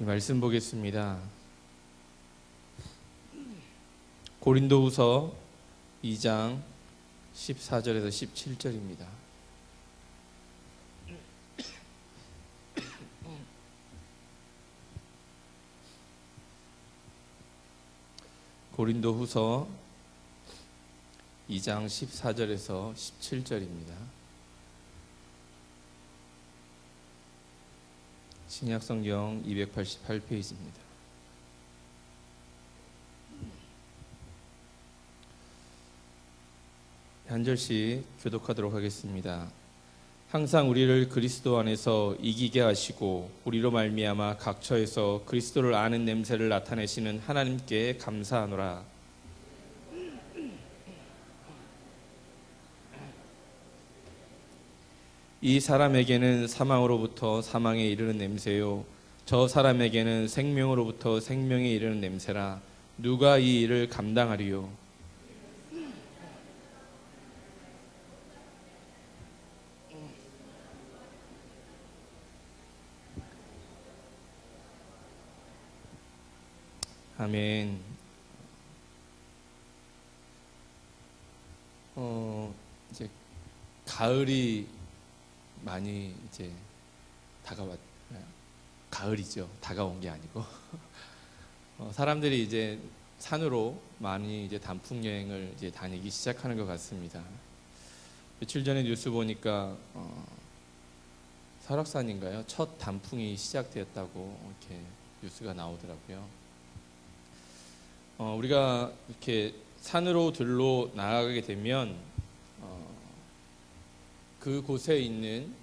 이 말씀 보겠습니다. 고린도후서 2장 14절에서 17절입니다. 고린도후서 2장 14절에서 17절입니다. 신약성경 288페이지입니다. 한 절씩 교독하도록 하겠습니다. 항상 우리를 그리스도 안에서 이기게 하시고 우리로 말미암아 각처에서 그리스도를 아는 냄새를 나타내시는 하나님께 감사하노라. 이 사람에게는 사망으로부터 사망에 이르는 냄새요 저 사람에게는 생명으로부터 생명에 이르는 냄새라. 누가 이 일을 감당하리요? 아멘. 이제 가을이 많이 이제 가을이죠. 다가온 게 아니고 사람들이 이제 산으로 많이 이제 단풍 여행을 이제 다니기 시작하는 것 같습니다. 며칠 전에 뉴스 보니까 설악산인가요? 첫 단풍이 시작되었다고 이렇게 뉴스가 나오더라고요. 우리가 이렇게 산으로 들로 나아가게 되면 그곳에 있는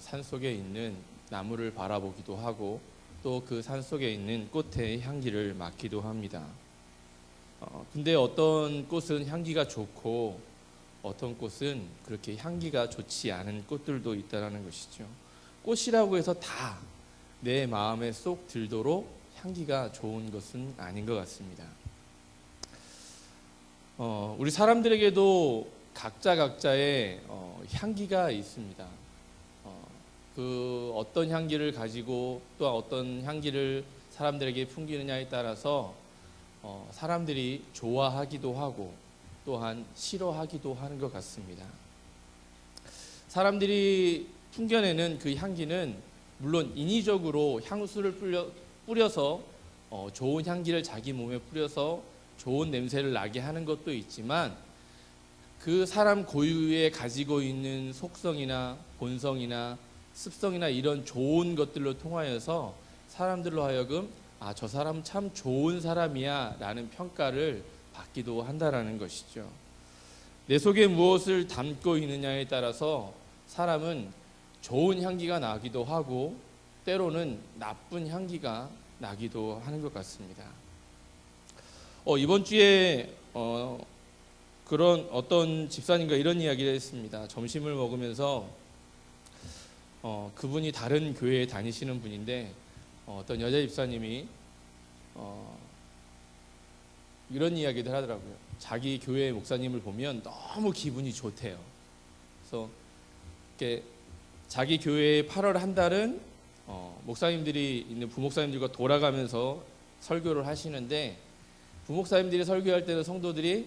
산 속에 있는 나무를 바라보기도 하고 또 그 산 속에 있는 꽃의 향기를 맡기도 합니다. 근데 어떤 꽃은 향기가 좋고 어떤 꽃은 그렇게 향기가 좋지 않은 꽃들도 있다는 것이죠. 꽃이라고 해서 다 내 마음에 쏙 들도록 향기가 좋은 것은 아닌 것 같습니다. 우리 사람들에게도 각자의 향기가 있습니다. 그 어떤 향기를 가지고 또 어떤 향기를 사람들에게 풍기느냐에 따라서 사람들이 좋아하기도 하고 또한 싫어하기도 하는 것 같습니다. 사람들이 풍겨내는 그 향기는 물론 인위적으로 향수를 뿌려서 좋은 향기를 자기 몸에 뿌려서 좋은 냄새를 나게 하는 것도 있지만 그 사람 고유에 가지고 있는 속성이나 본성이나 습성이나 이런 좋은 것들로 통하여서 사람들로 하여금 저 사람 참 좋은 사람이야 라는 평가를 받기도 한다라는 것이죠. 내 속에 무엇을 담고 있느냐에 따라서 사람은 좋은 향기가 나기도 하고 때로는 나쁜 향기가 나기도 하는 것 같습니다. 이번 주에 그런 어떤 집사님과 이런 이야기를 했습니다. 점심을 먹으면서 그분이 다른 교회에 다니시는 분인데 어떤 여자 집사님이 이런 이야기를 하더라고요. 자기 교회 목사님을 보면 너무 기분이 좋대요. 그래서 이렇게 자기 교회에 8월 한 달은 목사님들이 있는 부목사님들과 돌아가면서 설교를 하시는데 부목사님들이 설교할 때는 성도들이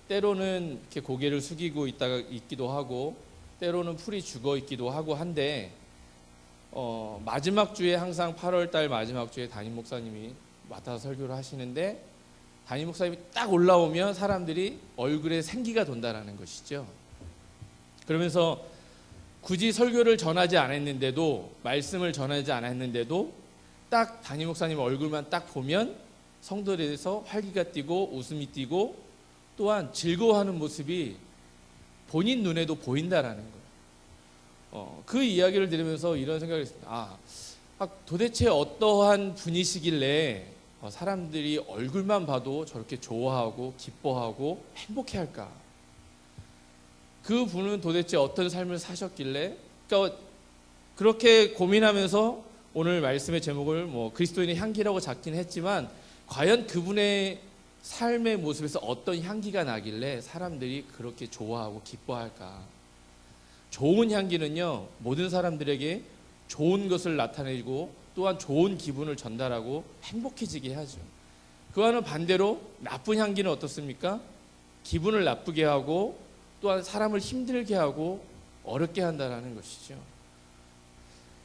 때로는 이렇게 고개를 숙이고 있기도 하고 때로는 풀이 죽어 있기도 하고 한데 마지막 주에 항상 8월 달 마지막 주에 담임 목사님이 맡아서 설교를 하시는데 담임 목사님이 딱 올라오면 사람들이 얼굴에 생기가 돈다라는 것이죠. 그러면서 굳이 설교를 전하지 않았는데도 말씀을 전하지 않았는데도 딱 담임 목사님 얼굴만 딱 보면 성도들에서 활기가 띠고 웃음이 띠고 또한 즐거워하는 모습이 본인 눈에도 보인다라는 거예요. 그 이야기를 들으면서 이런 생각을 했습니다. 도대체 어떠한 분이시길래 사람들이 얼굴만 봐도 저렇게 좋아하고 기뻐하고 행복해할까? 그 분은 도대체 어떤 삶을 사셨길래? 그러니까 그렇게 고민하면서 오늘 말씀의 제목을 그리스도인의 향기라고 잡긴 했지만 과연 그분의 삶의 모습에서 어떤 향기가 나길래 사람들이 그렇게 좋아하고 기뻐할까? 좋은 향기는요 모든 사람들에게 좋은 것을 나타내고 또한 좋은 기분을 전달하고 행복해지게 하죠. 그와는 반대로 나쁜 향기는 어떻습니까? 기분을 나쁘게 하고 또한 사람을 힘들게 하고 어렵게 한다는 것이죠.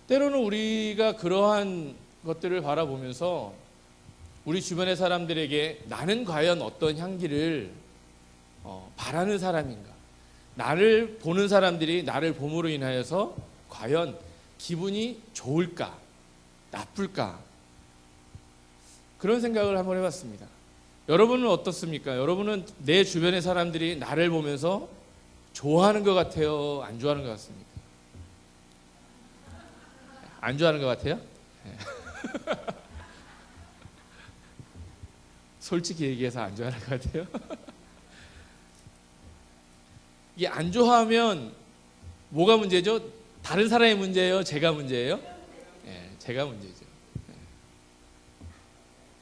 때로는 우리가 그러한 것들을 바라보면서 우리 주변의 사람들에게 나는 과연 어떤 향기를 바라는 사람인가? 나를 보는 사람들이 나를 봄으로 인하여서 과연 기분이 좋을까? 나쁠까? 그런 생각을 한번 해봤습니다. 여러분은 어떻습니까? 여러분은 내 주변의 사람들이 나를 보면서 좋아하는 것 같아요? 안 좋아하는 것 같습니까? 안 좋아하는 것 같아요? 네. 솔직히 얘기해서 안 좋아하는 것 같아요? 이게 안 좋아하면 뭐가 문제죠? 다른 사람의 문제예요? 제가 문제예요? 네, 제가 문제죠. 네.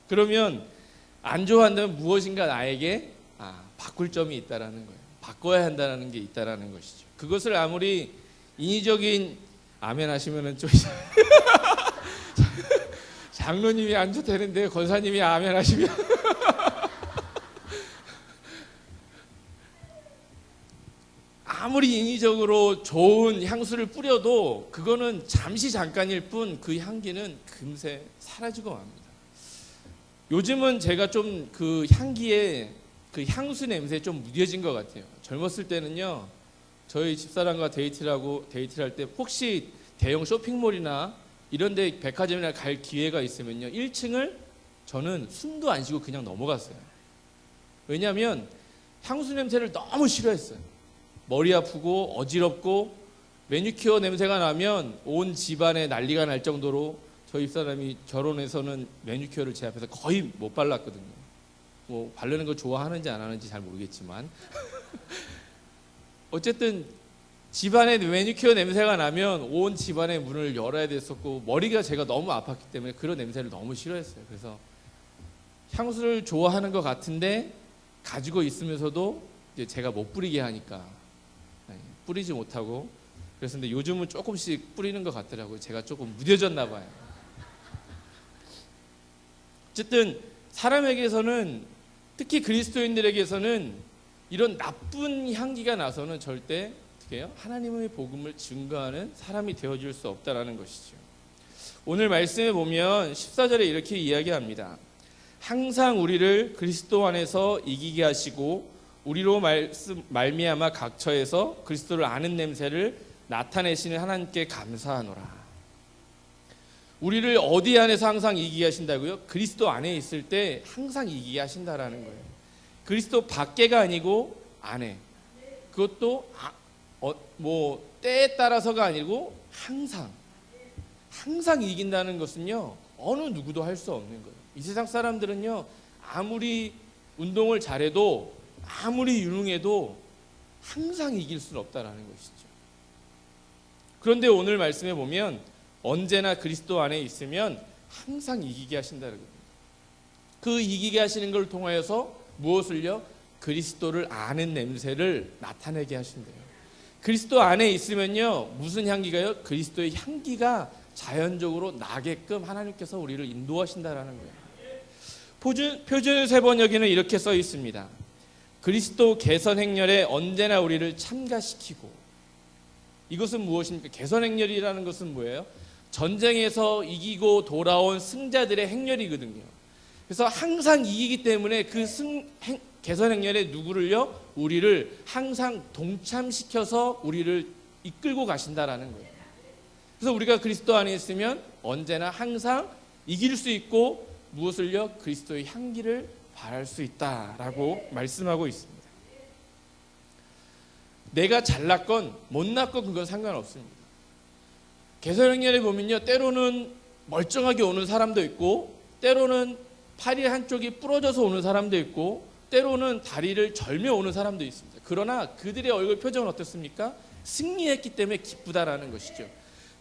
그러면 안 좋아한다면 무엇인가 나에게 바꿀 점이 있다라는 거예요. 바꿔야 한다는 게 있다라는 것이죠. 그것을 아무리 인위적인 아멘 하시면은 좀 장로님이 안 좋다는데 권사님이 아멘 하시면 아무리 인위적으로 좋은 향수를 뿌려도 그거는 잠시 잠깐일 뿐 그 향기는 금세 사라지고 맙니다. 요즘은 제가 좀 그 향기에 그 향수 냄새에 좀 무뎌진 것 같아요. 젊었을 때는요, 저희 집사람과 데이트를 할 때 혹시 대형 쇼핑몰이나 이런 데 백화점이나 갈 기회가 있으면요, 1층을 저는 숨도 안 쉬고 그냥 넘어갔어요. 왜냐하면 향수 냄새를 너무 싫어했어요. 머리 아프고 어지럽고 매니큐어 냄새가 나면 온 집안에 난리가 날 정도로 저희 집사람이 결혼해서는 매니큐어를 제 앞에서 거의 못 발랐거든요. 뭐 바르는 거 좋아하는지 안 하는지 잘 모르겠지만 어쨌든 집안에 매니큐어 냄새가 나면 온 집안의 문을 열어야 됐었고, 머리가 제가 너무 아팠기 때문에 그런 냄새를 너무 싫어했어요. 그래서 향수를 좋아하는 것 같은데 가지고 있으면서도 이제 제가 못 뿌리게 하니까 뿌리지 못하고, 그래서 근데 요즘은 조금씩 뿌리는 것 같더라고요. 제가 조금 무뎌졌나 봐요. 어쨌든 사람에게서는, 특히 그리스도인들에게서는 이런 나쁜 향기가 나서는 절대 어떻게 해요? 하나님의 복음을 증거하는 사람이 되어줄 수 없다라는 것이죠. 오늘 말씀에 보면 14절에 이렇게 이야기합니다. 항상 우리를 그리스도 안에서 이기게 하시고 우리로 말미암아 각 처에서 그리스도를 아는 냄새를 나타내시는 하나님께 감사하노라. 우리를 어디 안에서 항상 이기게 하신다고요? 그리스도 안에 있을 때 항상 이기게 하신다라는 거예요. 그리스도 밖에가 아니고 안에. 그것도 뭐 때에 따라서가 아니고 항상 이긴다는 것은요, 어느 누구도 할 수 없는 거예요. 이 세상 사람들은요, 아무리 운동을 잘해도 아무리 유능해도 항상 이길 수는 없다라는 것이죠. 그런데 오늘 말씀에 보면 언제나 그리스도 안에 있으면 항상 이기게 하신다는 겁니다. 그 이기게 하시는 걸 통하여서 무엇을요? 그리스도를 아는 냄새를 나타내게 하신대요. 그리스도 안에 있으면요, 무슨 향기가요? 그리스도의 향기가 자연적으로 나게끔 하나님께서 우리를 인도하신다라는 거예요. 표준 세번역에는 이렇게 써 있습니다. 그리스도 개선 행렬에 언제나 우리를 참가시키고. 이것은 무엇입니까? 개선 행렬이라는 것은 뭐예요? 전쟁에서 이기고 돌아온 승자들의 행렬이거든요. 그래서 항상 이기기 때문에 그 개선 행렬에 누구를요? 우리를 항상 동참시켜서 우리를 이끌고 가신다라는 거예요. 그래서 우리가 그리스도 안에 있으면 언제나 항상 이길 수 있고 무엇을요? 그리스도의 향기를 바랄 수 있다라고 말씀하고 있습니다. 내가 잘났건 못났건 그건 상관없습니다. 개선행렬에 보면요, 때로는 멀쩡하게 오는 사람도 있고, 때로는 팔이 한쪽이 부러져서 오는 사람도 있고, 때로는 다리를 절며 오는 사람도 있습니다. 그러나 그들의 얼굴 표정은 어떻습니까? 승리했기 때문에 기쁘다라는 것이죠.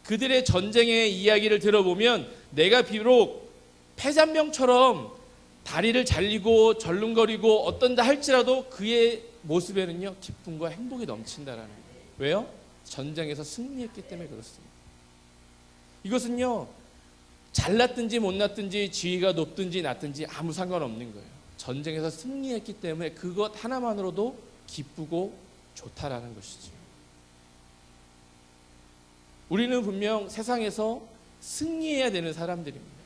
그들의 전쟁의 이야기를 들어보면 내가 비록 패잔병처럼 다리를 잘리고 절름거리고 어떤다 할지라도 그의 모습에는요, 기쁨과 행복이 넘친다라는 거예요. 왜요? 전쟁에서 승리했기 때문에 그렇습니다. 이것은요, 잘났든지 못났든지 지위가 높든지 낮든지 아무 상관없는 거예요. 전쟁에서 승리했기 때문에 그것 하나만으로도 기쁘고 좋다라는 것이죠. 우리는 분명 세상에서 승리해야 되는 사람들입니다.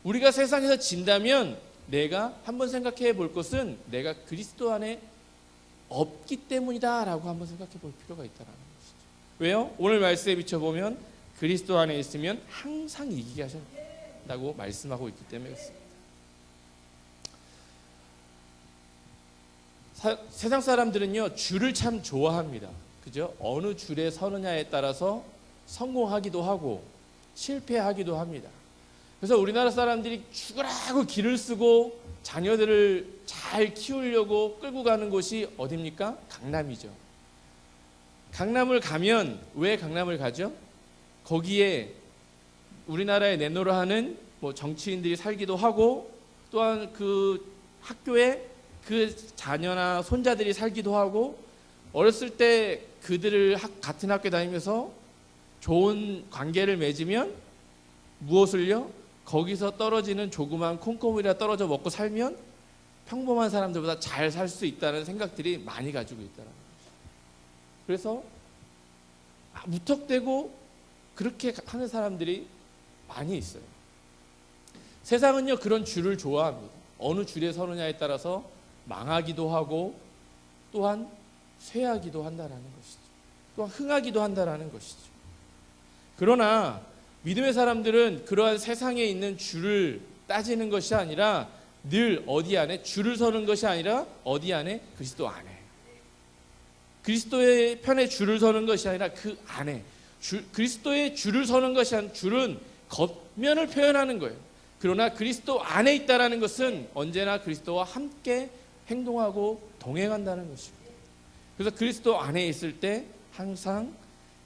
우리가 세상에서 진다면 내가 한번 생각해 볼 것은 내가 그리스도 안에 없기 때문이다 라고 한번 생각해 볼 필요가 있다는 것이죠. 왜요? 오늘 말씀에 비춰보면 그리스도 안에 있으면 항상 이기게 하신다고 말씀하고 있기 때문에 그렇습니다. 세상 사람들은요 줄을 참 좋아합니다. 그죠? 어느 줄에 서느냐에 따라서 성공하기도 하고 실패하기도 합니다. 그래서 우리나라 사람들이 죽으라고 길을 쓰고 자녀들을 잘 키우려고 끌고 가는 곳이 어디입니까? 강남이죠. 강남을 가면 왜 강남을 가죠? 거기에 우리나라에 내노라 하는 뭐 정치인들이 살기도 하고 또한 그 학교에 그 자녀나 손자들이 살기도 하고 어렸을 때 그들을 같은 학교 다니면서 좋은 관계를 맺으면 무엇을요? 거기서 떨어지는 조그만 콩고물이라 떨어져 먹고 살면 평범한 사람들보다 잘 살 수 있다는 생각들이 많이 가지고 있다는 거죠. 그래서 무턱대고 그렇게 하는 사람들이 많이 있어요. 세상은요 그런 줄을 좋아합니다. 어느 줄에 서느냐에 따라서 망하기도 하고 또한 쇠하기도 한다라는 것이죠. 또한 흥하기도 한다라는 것이죠. 그러나 믿음의 사람들은 그러한 세상에 있는 줄을 따지는 것이 아니라 늘 어디 안에 줄을 서는 것이 아니라 어디 안에 그리스도 안에 그리스도의 편에 줄을 서는 것이 아니라 그 안에 그리스도의 줄을 서는 것이 아니라 줄은 겉면을 표현하는 거예요. 그러나 그리스도 안에 있다라는 것은 언제나 그리스도와 함께 행동하고 동행한다는 것입니다. 그래서 그리스도 안에 있을 때 항상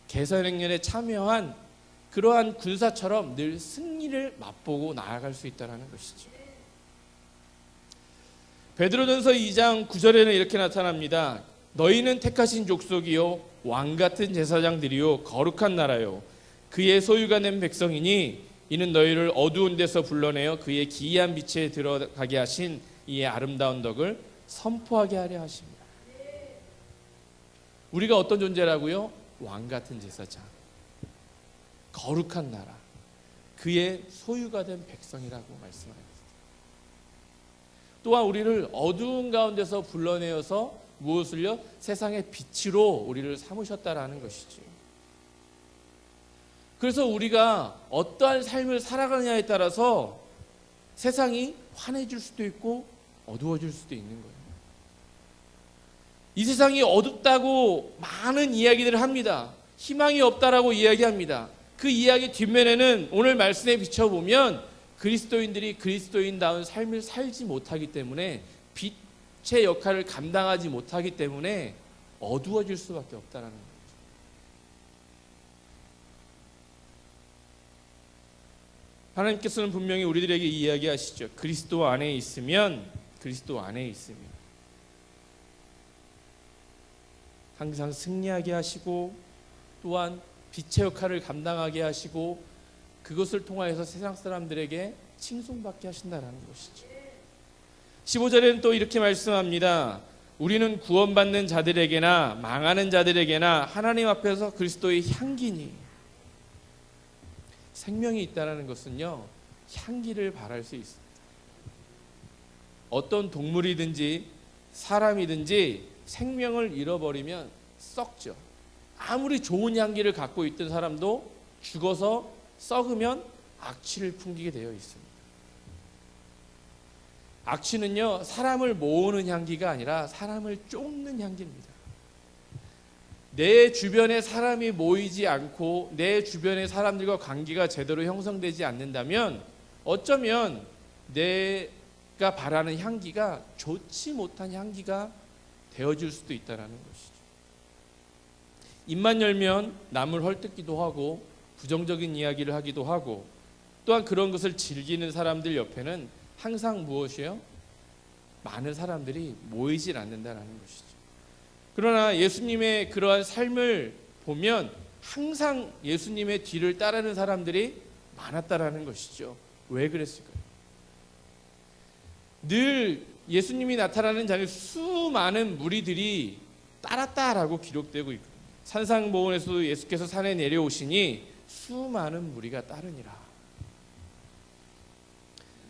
개선행렬에 참여한 그러한 군사처럼 늘 승리를 맛보고 나아갈 수 있다는 것이죠. 베드로전서 2장 9절에는 이렇게 나타납니다. 너희는 택하신 족속이요 왕같은 제사장들이요 거룩한 나라요 그의 소유가 된 백성이니 이는 너희를 어두운 데서 불러내어 그의 기이한 빛에 들어가게 하신 이의 아름다운 덕을 선포하게 하려 하십니다. 우리가 어떤 존재라고요? 왕같은 제사장, 거룩한 나라, 그의 소유가 된 백성이라고 말씀합니다. 또한 우리를 어두운 가운데서 불러내어서 무엇을요? 세상의 빛으로 우리를 삼으셨다라는 것이죠. 그래서 우리가 어떠한 삶을 살아가느냐에 따라서 세상이 환해질 수도 있고 어두워질 수도 있는 거예요. 이 세상이 어둡다고 많은 이야기들을 합니다. 희망이 없다라고 이야기합니다. 그 이야기 뒷면에는 오늘 말씀에 비춰보면 그리스도인들이 그리스도인다운 삶을 살지 못하기 때문에 빛의 역할을 감당하지 못하기 때문에 어두워질 수밖에 없다는 거예요. 하나님께서는 분명히 우리들에게 이야기하시죠. 그리스도 안에 있으면 항상 승리하게 하시고 또한 빛의 역할을 감당하게 하시고 그것을 통하여서 세상 사람들에게 칭송받게 하신다는 것이죠. 15절에는 또 이렇게 말씀합니다. 우리는 구원받는 자들에게나 망하는 자들에게나 하나님 앞에서 그리스도의 향기니. 생명이 있다는 것은요 향기를 발할 수 있습니다. 어떤 동물이든지 사람이든지 생명을 잃어버리면 썩죠. 아무리 좋은 향기를 갖고 있던 사람도 죽어서 썩으면 악취를 풍기게 되어 있습니다. 악취는요 사람을 모으는 향기가 아니라 사람을 쫓는 향기입니다. 내 주변에 사람이 모이지 않고 내 주변의 사람들과 관계가 제대로 형성되지 않는다면 어쩌면 내가 바라는 향기가 좋지 못한 향기가 되어질 수도 있다는 것이죠. 입만 열면 남을 헐뜯기도 하고 부정적인 이야기를 하기도 하고 또한 그런 것을 즐기는 사람들 옆에는 항상 무엇이요? 많은 사람들이 모이질 않는다는 것이죠. 그러나 예수님의 그러한 삶을 보면 항상 예수님의 뒤를 따르는 사람들이 많았다라는 것이죠. 왜 그랬을까요? 늘 예수님이 나타나는 자리에 수많은 무리들이 따랐다라고 기록되고 있고, 산상보훈에서도 예수께서 산에 내려오시니 수많은 무리가 따르니라.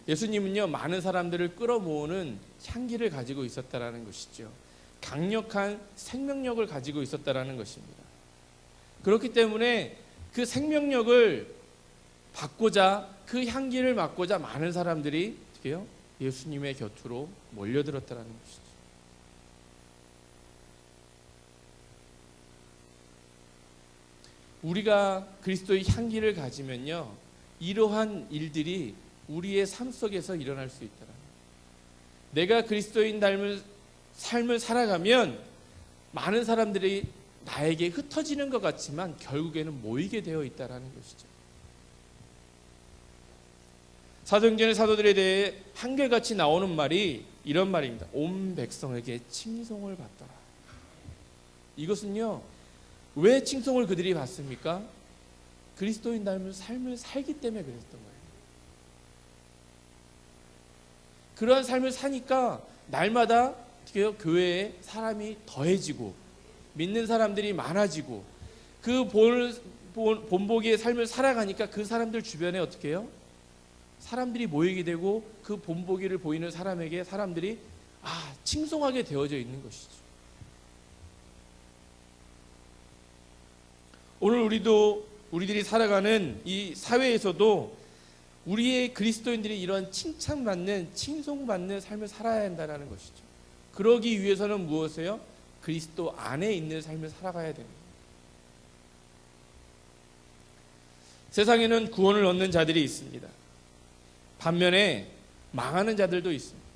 예수님은요, 많은 사람들을 끌어모으는 향기를 가지고 있었다라는 것이죠. 강력한 생명력을 가지고 있었다라는 것입니다. 그렇기 때문에 그 생명력을 받고자, 그 향기를 맡고자 많은 사람들이 어떻게요? 예수님의 곁으로 몰려들었다라는 것이죠. 우리가 그리스도의 향기를 가지면요, 이러한 일들이 우리의 삶 속에서 일어날 수 있다는 거예요. 내가 그리스도인 닮은 삶을 살아가면 많은 사람들이 나에게 흩어지는 것 같지만 결국에는 모이게 되어 있다는 것이죠. 사도행전의 사도들에 대해 한결같이 나오는 말이 이런 말입니다. 온 백성에게 칭송을 받더라. 이것은요, 왜 칭송을 그들이 받습니까? 그리스도인 닮은 삶을 살기 때문에 그랬던 거예요. 그러한 삶을 사니까 날마다 교회에 사람이 더해지고 믿는 사람들이 많아지고 그 본보기의 삶을 살아가니까 그 사람들 주변에 어떻게 해요? 사람들이 모이게 되고 그 본보기를 보이는 사람에게 사람들이 칭송하게 되어져 있는 것이죠. 오늘 우리들이 살아가는 이 사회에서도 우리의 그리스도인들이 이런 칭찬받는, 칭송받는 삶을 살아야 한다는 것이죠. 그러기 위해서는 무엇이에요? 그리스도 안에 있는 삶을 살아가야 됩니다. 세상에는 구원을 얻는 자들이 있습니다. 반면에 망하는 자들도 있습니다.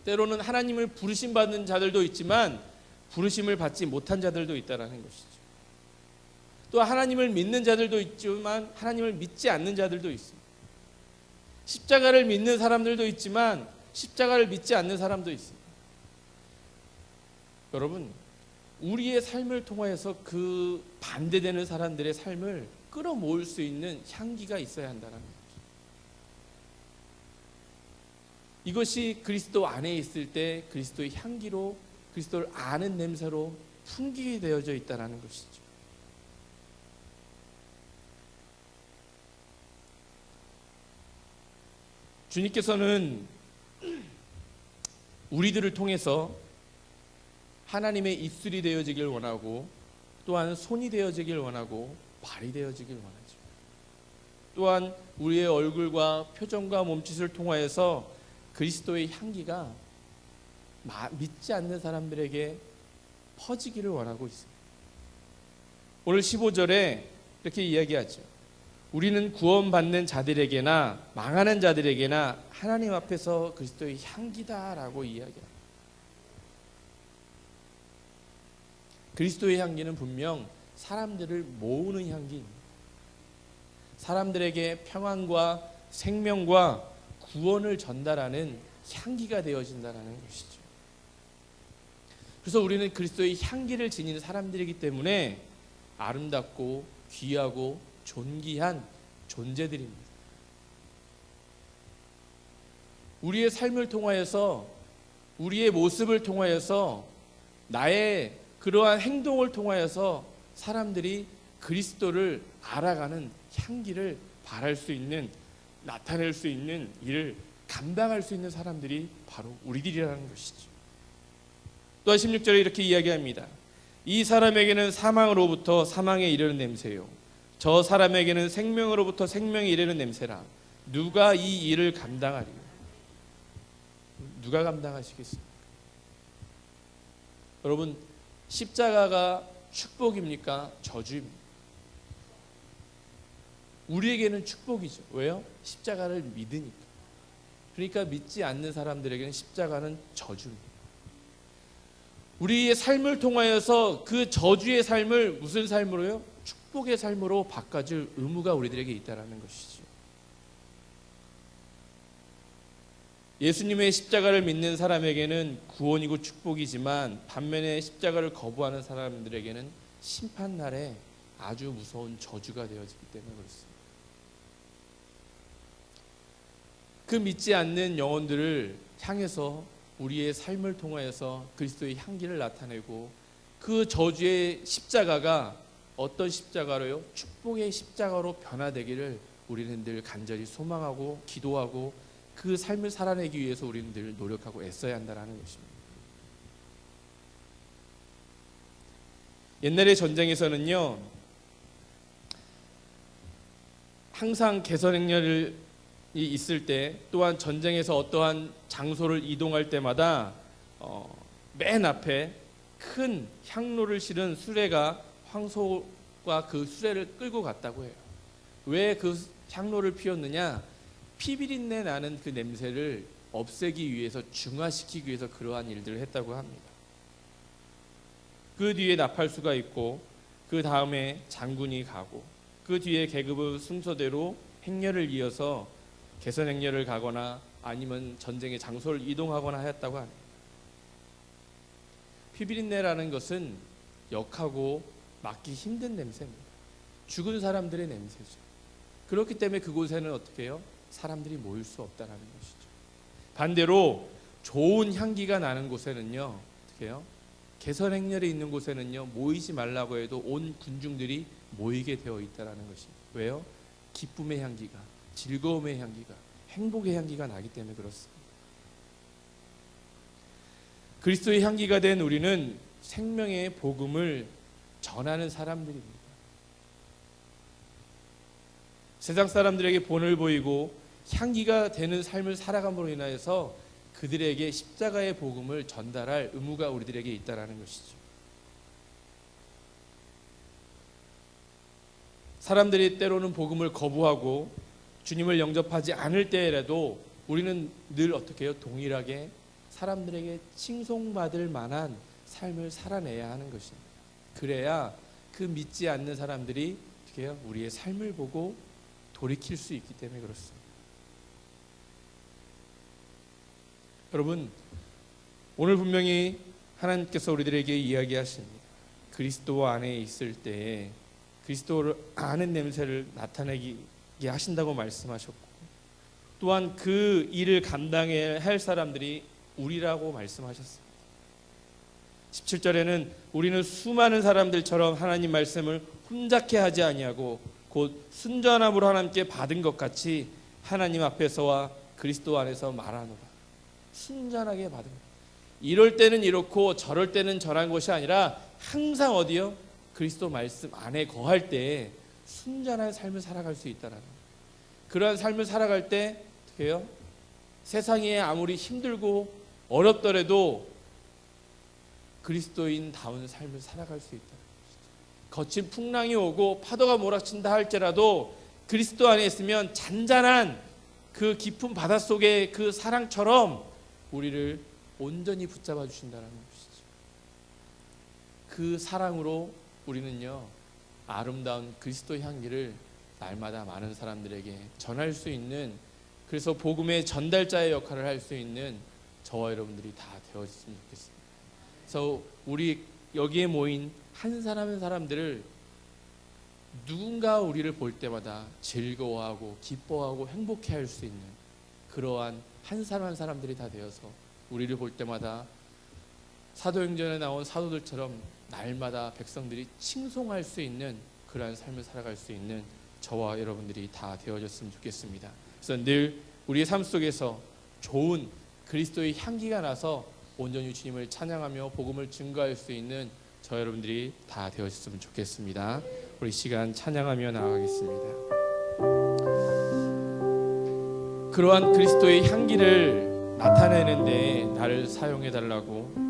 때로는 하나님을 부르심 받는 자들도 있지만 부르심을 받지 못한 자들도 있다는 것이죠. 또 하나님을 믿는 자들도 있지만 하나님을 믿지 않는 자들도 있습니다. 십자가를 믿는 사람들도 있지만 십자가를 믿지 않는 사람도 있습니다. 여러분, 우리의 삶을 통하여서 그 반대되는 사람들의 삶을 끌어모을 수 있는 향기가 있어야 한다는 거죠. 이것이 그리스도 안에 있을 때 그리스도의 향기로, 그리스도를 아는 냄새로 풍기게 되어져 있다는 것이죠. 주님께서는 우리들을 통해서 하나님의 입술이 되어지길 원하고, 또한 손이 되어지길 원하고, 발이 되어지길 원하죠. 또한 우리의 얼굴과 표정과 몸짓을 통하여서 그리스도의 향기가 믿지 않는 사람들에게 퍼지기를 원하고 있습니다. 오늘 15절에 이렇게 이야기하죠. 우리는 구원받는 자들에게나 망하는 자들에게나 하나님 앞에서 그리스도의 향기다라고 이야기합니다. 그리스도의 향기는 분명 사람들을 모으는 향기입니다. 사람들에게 평안과 생명과 구원을 전달하는 향기가 되어진다는 것이죠. 그래서 우리는 그리스도의 향기를 지니는 사람들이기 때문에 아름답고 귀하고 존귀한 존재들입니다. 우리의 삶을 통하여서, 우리의 모습을 통하여서, 나의 그러한 행동을 통하여서 사람들이 그리스도를 알아가는 향기를 발할 수 있는, 나타낼 수 있는 일을 감당할 수 있는 사람들이 바로 우리들이라는 것이죠. 또한 16절에 이렇게 이야기합니다. 이 사람에게는 사망으로부터 사망에 이르는 냄새요, 저 사람에게는 생명으로부터 생명에 이르는 냄새라. 누가 이 일을 감당하리요? 누가 감당하시겠습니까? 여러분, 십자가가 축복입니까? 저주입니까? 우리에게는 축복이죠. 왜요? 십자가를 믿으니까. 그러니까 믿지 않는 사람들에게는 십자가는 저주입니다. 우리의 삶을 통하여서 그 저주의 삶을 무슨 삶으로요? 축복의 삶으로 바꿔줄 의무가 우리들에게 있다는 것이죠. 예수님의 십자가를 믿는 사람에게는 구원이고 축복이지만 반면에 십자가를 거부하는 사람들에게는 심판날에 아주 무서운 저주가 되어지기 때문에 그렇습니다. 그 믿지 않는 영혼들을 향해서 우리의 삶을 통하여서 그리스도의 향기를 나타내고, 그 저주의 십자가가 어떤 십자가로요? 축복의 십자가로 변화되기를 우리는 늘 간절히 소망하고 기도하고, 그 삶을 살아내기 위해서 우리는 늘 노력하고 애써야 한다는 것입니다. 옛날의 전쟁에서는요, 항상 개선행렬이 있을 때, 또한 전쟁에서 어떠한 장소를 이동할 때마다 맨 앞에 큰 향로를 실은 수레가 황소가 그 수레를 끌고 갔다고 해요. 왜 그 향로를 피웠느냐? 피비린내 나는 그 냄새를 없애기 위해서, 중화시키기 위해서 그러한 일들을 했다고 합니다. 그 뒤에 나팔수가 있고, 그 다음에 장군이 가고, 그 뒤에 계급의 순서대로 행렬을 이어서 개선 행렬을 가거나 아니면 전쟁의 장소를 이동하거나 하였다고 합니다. 피비린내라는 것은 역하고 맡기 힘든 냄새입니다. 죽은 사람들의 냄새죠. 그렇기 때문에 그곳에는 어떻게 해요? 사람들이 모일 수 없다는 것이죠. 반대로 좋은 향기가 나는 곳에는요, 어떻게 해요? 개선 행렬에 있는 곳에는요, 모이지 말라고 해도 온 군중들이 모이게 되어 있다는 것입니다. 왜요? 기쁨의 향기가, 즐거움의 향기가, 행복의 향기가 나기 때문에 그렇습니다. 그리스도의 향기가 된 우리는 생명의 복음을 전하는 사람들입니다. 세상 사람들에게 본을 보이고 향기가 되는 삶을 살아감으로 인하여서 그들에게 십자가의 복음을 전달할 의무가 우리들에게 있다는 것이죠. 사람들이 때로는 복음을 거부하고 주님을 영접하지 않을 때라도 우리는 늘 어떻게 해요? 동일하게 사람들에게 칭송받을 만한 삶을 살아내야 하는 것입니다. 그래야 그 믿지 않는 사람들이 어떻게 해요? 우리의 삶을 보고 돌이킬 수 있기 때문에 그렇습니다. 여러분, 오늘 분명히 하나님께서 우리들에게 이야기하십니다. 그리스도 안에 있을 때에 그리스도를 아는 냄새를 나타내게 하신다고 말씀하셨고, 또한 그 일을 감당해야 할 사람들이 우리라고 말씀하셨습니다. 17절에는 우리는 수많은 사람들처럼 하나님 말씀을 혼잡케 하지 아니하고 곧 순전함으로 하나님께 받은 것 같이 하나님 앞에서와 그리스도 안에서 말하노라. 순전하게 받은 것. 이럴 때는 이렇고 저럴 때는 저런 것이 아니라 항상 어디요? 그리스도 말씀 안에 거할 때 순전한 삶을 살아갈 수 있다는 거예요. 그러한 삶을 살아갈 때 어떻게 해요? 세상에 아무리 힘들고 어렵더라도 그리스도인다운 삶을 살아갈 수 있다. 거친 풍랑이 오고 파도가 몰아친다 할지라도 그리스도 안에 있으면 잔잔한 그 깊은 바닷속의 그 사랑처럼 우리를 온전히 붙잡아 주신다는 것이죠. 그 사랑으로 우리는요, 아름다운 그리스도의 향기를 날마다 많은 사람들에게 전할 수 있는, 그래서 복음의 전달자의 역할을 할 수 있는 저와 여러분들이 다 되어졌으면 좋겠습니다. 그래서 우리 여기에 모인 한 사람 한 사람들을 누군가 우리를 볼 때마다 즐거워하고 기뻐하고 행복해 할 수 있는 그러한 한 사람 한 사람들이 다 되어서 우리를 볼 때마다 사도행전에 나온 사도들처럼 날마다 백성들이 칭송할 수 있는 그러한 삶을 살아갈 수 있는 저와 여러분들이 다 되어졌으면 좋겠습니다. 그래서 늘 우리의 삶 속에서 좋은 그리스도의 향기가 나서 온전히 주님을 찬양하며 복음을 증거할 수 있는 저 여러분들이 다 되었으면 좋겠습니다. 우리 시간 찬양하며 나아가겠습니다. 그러한 그리스도의 향기를 나타내는데 나를 사용해 달라고